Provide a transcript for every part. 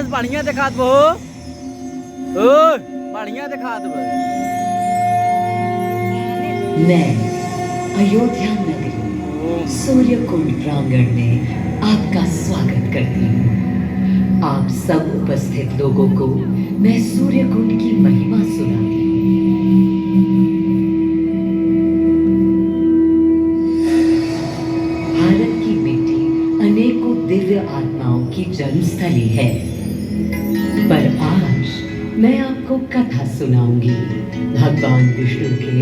से बढ़िया दिखा दो। ओ बढ़िया दिखा दो। मैं अयोध्या नगरी सूर्यकुंड प्रांगण में आपका स्वागत करती हूँ। आप सब उपस्थित लोगों को मैं सूर्यकुंड की महिमा सुनाती हूँ। भारत की मिट्टी अनेकों दिव्य आत्माओं की जन्मस्थली है, पर आज मैं आपको कथा सुनाऊंगी भगवान विष्णु के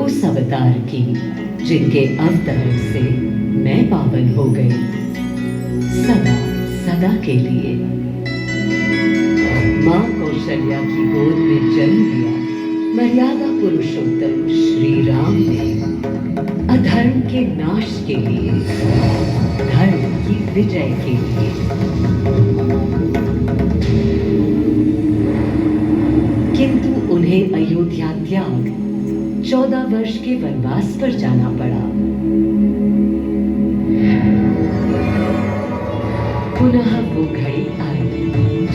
उस अवतार की जिनके अवतरण से मैं पावन हो गई सदा सदा के लिए। मां कौशल्या की गोद में जन्म लिया मर्यादा पुरुषोत्तम श्री राम ने अधर्म के नाश के लिए, धर्म की विजय के लिए। किंतु उन्हें अयोध्या त्याग 14 वर्ष के वनवास पर जाना पड़ा। पुनः वो घड़ी आई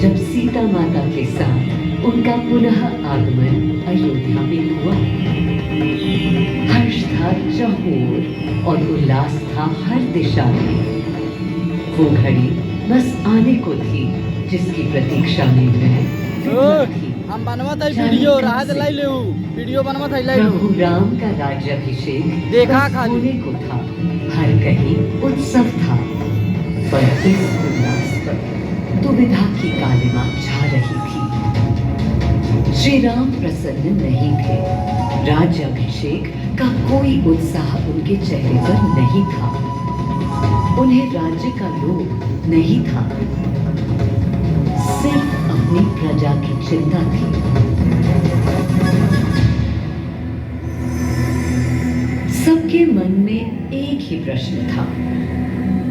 जब सीता माता के साथ उनका पुनः आगमन अयोध्या में हुआ। हर्ष था चहुओर और उल्लास था हर दिशा में। वो घड़ी बस आने को थी जिसकी प्रतीक्षा में मैं थी। हम बनवा था वीडियो राह लाई ले वीडियो बनवा था लाई प्रभु राम का राज्याभिषेक देखा बस होने को था। हर कहीं उत्सव था, पर इस उल्लास पर दुविधा की कालिमा छा रही थी। श्री राम प्रसन्न नहीं थे। राज्याभिषेक का कोई उत्साह उनके चेहरे पर नहीं था। उन्हें राज्य का लोभ नहीं था, सिर्फ अपनी प्रजा की चिंता थी। सबके मन में एक ही प्रश्न था,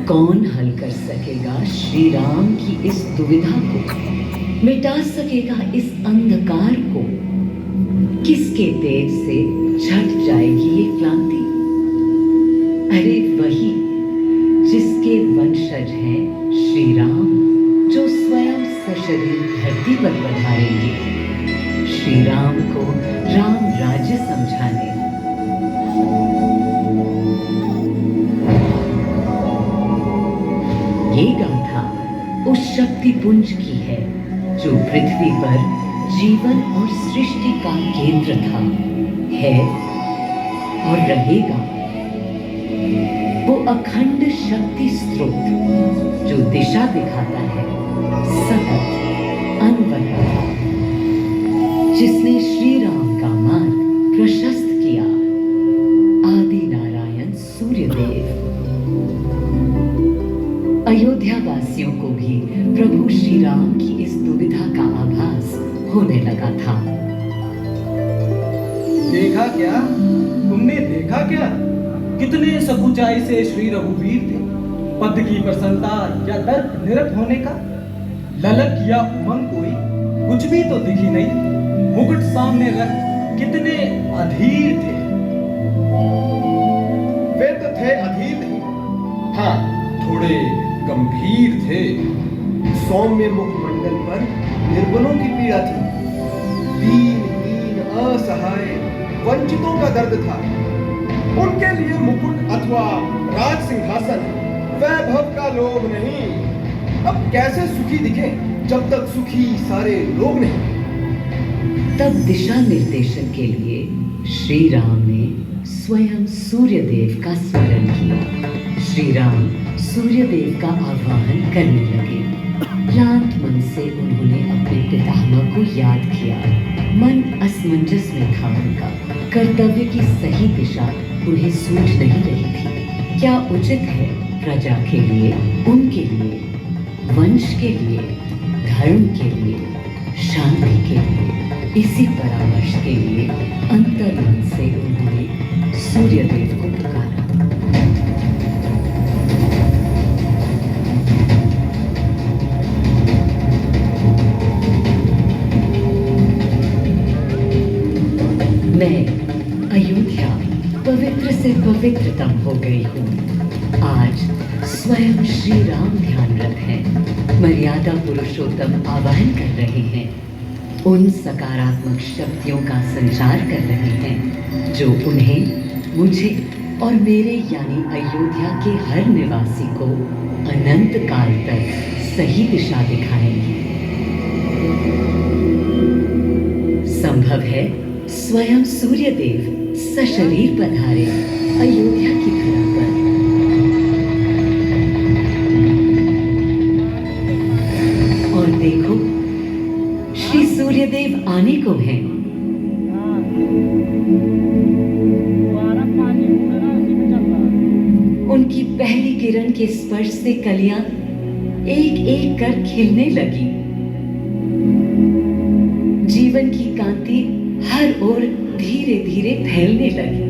कौन हल कर सकेगा श्री राम की इस दुविधा को, मिटा सकेगा इस अंधकार को? किसके तेज से छट जाएगी ये क्रांति? अरे वही जिसके वंशज हैं श्री राम, जो स्वयं सशरीर धरती पर पधारेंगे श्री राम को राम राज्य समझाने। ये गाथा उस शक्ति पुंज की है जो पृथ्वी पर जीवन और सृष्टि का केंद्र था, है और रहेगा। वो अखंड शक्ति स्रोत जो दिशा दिखाता है सतत अनवरत, जिसने श्री राम का मार्ग प्रशस्त किया, आदि नारायण सूर्यदेव। अयोध्या वासियों को भी प्रभु श्री राम की इस दुविधा का आभास होने लगा था। देखा क्या? तुमने देखा क्या? कितने सकुचाई से श्री रघुवीर थे। पद की प्रसन्नता या दर्प निरत होने का ललक या उमंग कोई कुछ भी तो दिखी नहीं। मुकुट सामने रख कितने अधीर थे। वे तो थे अधीर ही, हाँ थोड़े गंभीर थे। सौम्य मुखमंडल पर निर्बलों की पीड़ा थी, दीन असहाय वंचितों का दर्द था। उनके लिए मुकुट अथवा राज सिंहासन वैभव का लोभ नहीं। अब कैसे सुखी दिखे जब तक सुखी सारे लोग नहीं। तब दिशा निर्देशन के लिए श्री राम ने स्वयं सूर्यदेव का स्मरण किया। श्री राम सूर्यदेव का आह्वान करने लगे। क्लांत मन से उन्होंने अपने पितामह को याद किया। मन असमंजस में था उनका। कर्तव्य की सही दिशा उन्हें सूझ नहीं रही थी। क्या उचित है प्रजा के लिए, उनके लिए, वंश के लिए, धर्म के लिए, शांति के लिए? इसी परामर्श के लिए अंतर्मन से उन्होंने सूर्यदेव को पुकारा। मैं अयोध्या पवित्र से पवित्रतम हो गई हूँ। आज स्वयं श्री राम ध्यानरत हैं। मर्यादा पुरुषोत्तम आवाहन कर रहे हैं, उन सकारात्मक शक्तियों का संचार कर रहे हैं जो उन्हें, मुझे और मेरे यानी अयोध्या के हर निवासी को अनंत काल तक सही दिशा दिखाएंगे। संभव है स्वयं सूर्यदेव सशरीर पधारे अयोध्या की धरा पर। और देखो, श्री सूर्यदेव आने को हैं। उनकी पहली किरण के स्पर्श से कलियां एक एक कर खिलने लगी। जीवन की कांति हर ओर धीरे धीरे फैलने लगी।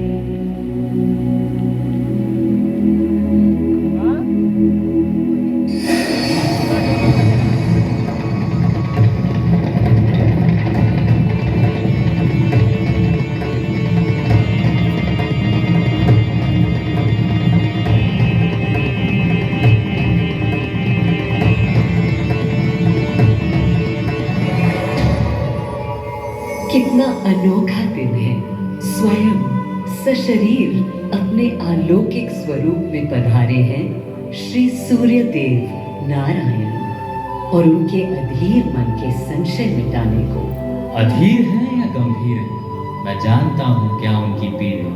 कितना अनोखा दिन है। स्वयं सशरीर अपने अलौकिक स्वरूप में पधारे हैं श्री सूर्यदेव नारायण, और उनके अधीर मन के संशय मिटाने को। अधीर है या गंभीर है, मैं जानता हूं क्या उनकी पीड़ है।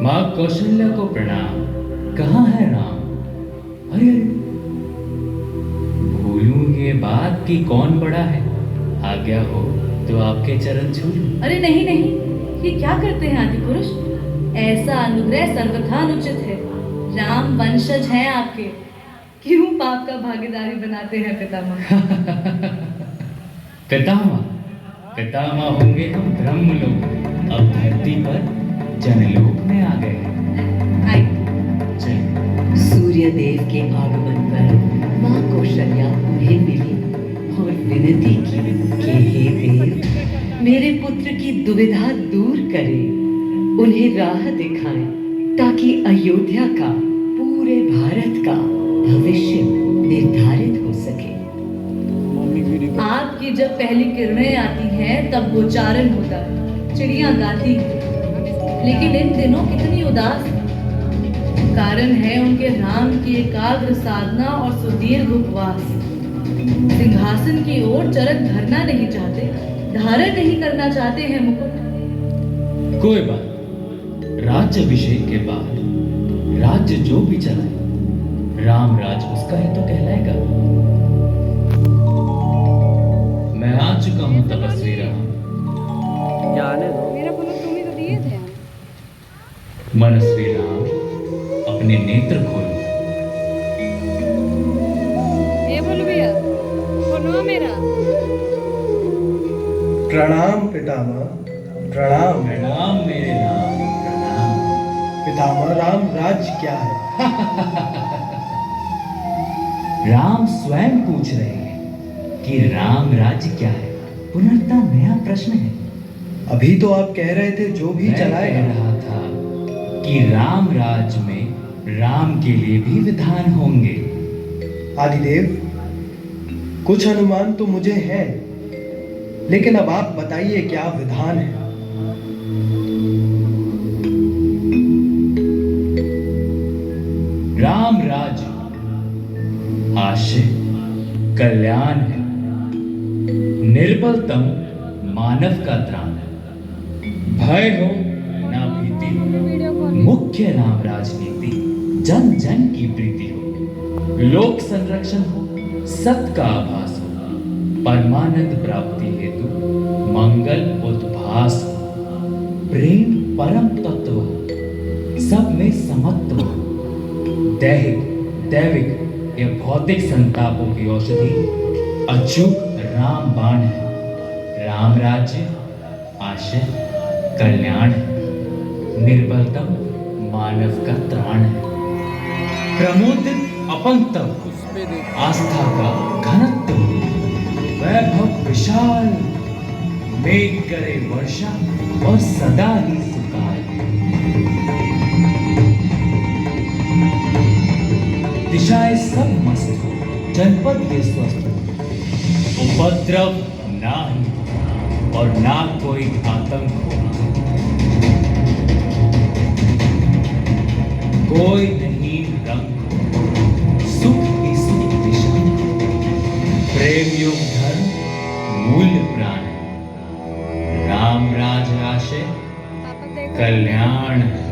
माँ कौशल्या को प्रणाम। कहाँ है राम? अरे भूलूं ये बात कि कौन बड़ा है। आज्ञा हो तो आपके चरण छू लूं। अरे नहीं नहीं, ये क्या करते हैं आदि पुरुष? ऐसा अनुग्रह सर्वथा अनुचित है। राम वंशज हैं आपके, क्यों पाप का भागीदारी बनाते हैं पितामह? पितामह होंगे हम ब्रह्मलोक, अब धरती पर जनलोक में आ गए हैं। आइए। चलिए। सूर्यदेव के आगमन पर माँ कौशल्या उन्हें मिली और विनती की कि हे देव, मेरे पुत्र की दुविधा दूर करें, उन्हें राह दिखाएं ताकि अयोध्या का, पूरे भारत का भविष्य निर्धारित हो सके। आपकी जब पहली किरणें आती हैं तब गोचारण होता है, चिड़ियां गाती हैं, लेकिन इन दिनों कितनी उदास है। कारण है उनके राम की एकाग्र साधना और सुदीर्घ उपवास। सिंहासन की ओर चरण धरना नहीं चाहते, धारण नहीं करना चाहते हैं मुकुट। कोई बात, राज्य अभिषेक के बाद राज्य जो भी चलाए, राम राज उसका ही तो कहलाएगा। मैं आ चुका हूं तपस्वी राम। मेरा बोलो, तुम ही तो दिए थे। मनस्वी राम, अपने नेत्र खोलो। ये बोलो भैया, बोलो मेरा। प्रणाम पितामह, प्रणाम। प्रणाम मेरे राम, प्रणाम। पितामह, राम राज्य क्या है? राम स्वयं पूछ रहे हैं कि राम राज्य क्या है। पुनर्तः नया प्रश्न है। अभी तो आप कह रहे थे जो भी मैं कह चलाएगा। रहा था कि राम राज में राम के लिए भी विधान होंगे। आदिदेव, कुछ अनुमान तो मुझे है, लेकिन अब आप बताइए क्या विधान है। राम राज आशय कल्याण है, निर्बलतम मानव का त्राण, भय हो ना भीति हो, मुख्य राम राजनीति जन जन की प्रीति हो, लोक संरक्षण हो, सत का आभास हो, परमानंद प्राप्ति हेतु मंगल उद्भास हो, प्रेम परम तत्व हो, सब में समत्व हो, दैहिक दैविक या भौतिक संतापों की औषधि अचूक राम बाण है। राम राज्य आशय कल्याण है, निर्बलतम मानव का त्राण है, प्रमोदित अपंतव, आस्था का घनत्व, वैभव विशाल, मेघ करे वर्षा और सदा ही सुकाल। दिशाएं सब मस्त हो, जनपद ये स्वस्थ हो, उपद्रव ना ही और ना कोई आतंक हो, कोई नहीं रंग हो, सुख ही सुख दिशा, प्रेम योग धर्म मूल्य प्राण है, राम राज आशय पापा देखो कल्याण है।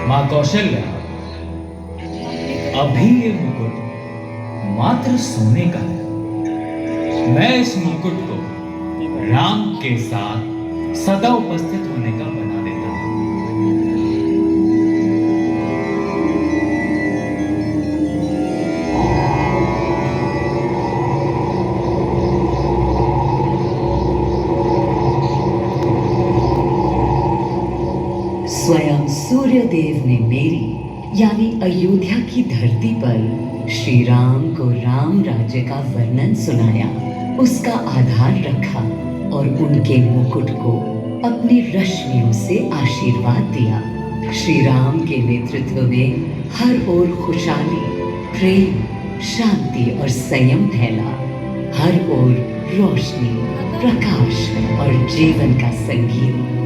मां कौशल्या, अभी ये मुकुट मात्र सोने का है। मैं इस मुकुट को राम के साथ सदा उपस्थित होने का बना देता हूं। स्वयं सूर्यदेव ने मेरी यानी अयोध्या की धरती पर श्री राम को राम राज्य का वर्णन सुनाया, उसका आधार रखा और उनके मुकुट को अपनी रश्मियों से आशीर्वाद दिया। श्री राम के नेतृत्व में हर ओर खुशहाली, प्रेम, शांति और संयम फैला। हर ओर रोशनी, प्रकाश और जीवन का संगीत